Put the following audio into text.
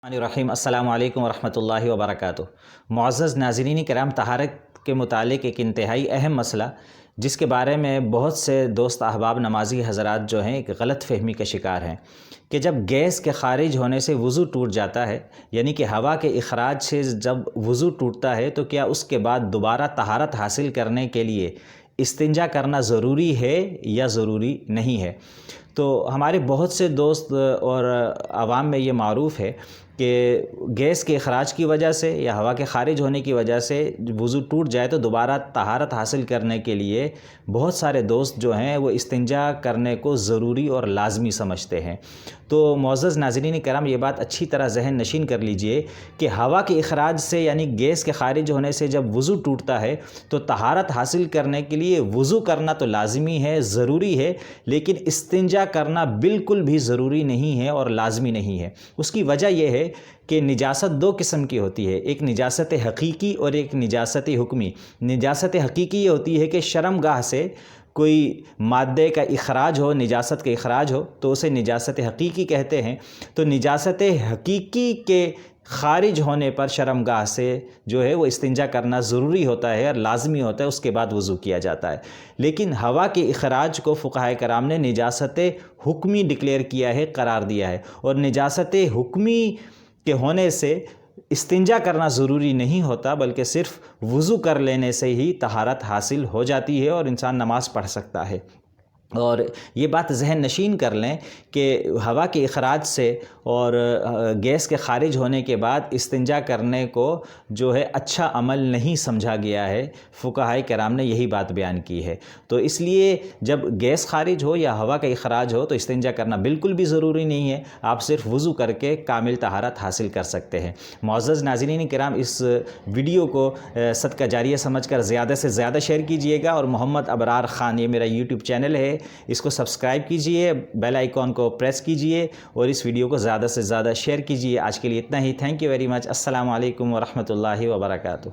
الرحیم السلام علیکم ورحمۃ اللہ وبرکاتہ۔ معزز ناظرین کرام، طہارت کے متعلق ایک انتہائی اہم مسئلہ جس کے بارے میں بہت سے دوست احباب نمازی حضرات جو ہیں ایک غلط فہمی کا شکار ہیں کہ جب گیس کے خارج ہونے سے وضو ٹوٹ جاتا ہے، یعنی کہ ہوا کے اخراج سے جب وضو ٹوٹتا ہے تو کیا اس کے بعد دوبارہ طہارت حاصل کرنے کے لیے استنجا کرنا ضروری ہے یا ضروری نہیں ہے؟ تو ہمارے بہت سے دوست اور عوام میں یہ معروف ہے کہ گیس کے اخراج کی وجہ سے یا ہوا کے خارج ہونے کی وجہ سے وضو ٹوٹ جائے تو دوبارہ طہارت حاصل کرنے کے لیے بہت سارے دوست جو ہیں وہ استنجا کرنے کو ضروری اور لازمی سمجھتے ہیں۔ تو معزز ناظرین کرام، یہ بات اچھی طرح ذہن نشین کر لیجئے کہ ہوا کے اخراج سے یعنی گیس کے خارج ہونے سے جب وضو ٹوٹتا ہے تو طہارت حاصل کرنے کے لیے وضو کرنا تو لازمی ہے، ضروری ہے، لیکن استنجا کرنا بالکل بھی ضروری نہیں ہے اور لازمی نہیں ہے۔ اس کی وجہ یہ ہے کہ نجاست دو قسم کی ہوتی ہے، ایک نجاست حقیقی اور ایک نجاست حکمی۔ نجاست حقیقی یہ ہوتی ہے کہ شرمگاہ سے کوئی مادے کا اخراج ہو، نجاست کا اخراج ہو تو اسے نجاست حقیقی کہتے ہیں۔ تو نجاست حقیقی کے خارج ہونے پر شرمگاہ سے جو ہے وہ استنجا کرنا ضروری ہوتا ہے اور لازمی ہوتا ہے، اس کے بعد وضو کیا جاتا ہے۔ لیکن ہوا کے اخراج کو فقہائے کرام نے نجاست حکمی ڈکلیئر کیا ہے، قرار دیا ہے، اور نجاست حکمی کے ہونے سے استنجا کرنا ضروری نہیں ہوتا بلکہ صرف وضو کر لینے سے ہی طہارت حاصل ہو جاتی ہے اور انسان نماز پڑھ سکتا ہے۔ اور یہ بات ذہن نشین کر لیں کہ ہوا کے اخراج سے اور گیس کے خارج ہونے کے بعد استنجا کرنے کو جو ہے اچھا عمل نہیں سمجھا گیا ہے، فقہائے کرام نے یہی بات بیان کی ہے۔ تو اس لیے جب گیس خارج ہو یا ہوا کا اخراج ہو تو استنجا کرنا بالکل بھی ضروری نہیں ہے، آپ صرف وضو کر کے کامل طہارت حاصل کر سکتے ہیں۔ معزز ناظرین کرام، اس ویڈیو کو صدقہ جاریہ سمجھ کر زیادہ سے زیادہ شیئر کیجئے گا، اور محمد ابرار خان یہ میرا یوٹیوب چینل ہے، اس کو سبسکرائب کیجئے، بیل آئیکن کو پریس کیجئے اور اس ویڈیو کو زیادہ سے زیادہ شیئر کیجئے۔ آج کے لیے اتنا ہی، تھینک یو ویری مچ۔ السلام علیکم ورحمۃ اللہ وبرکاتہ۔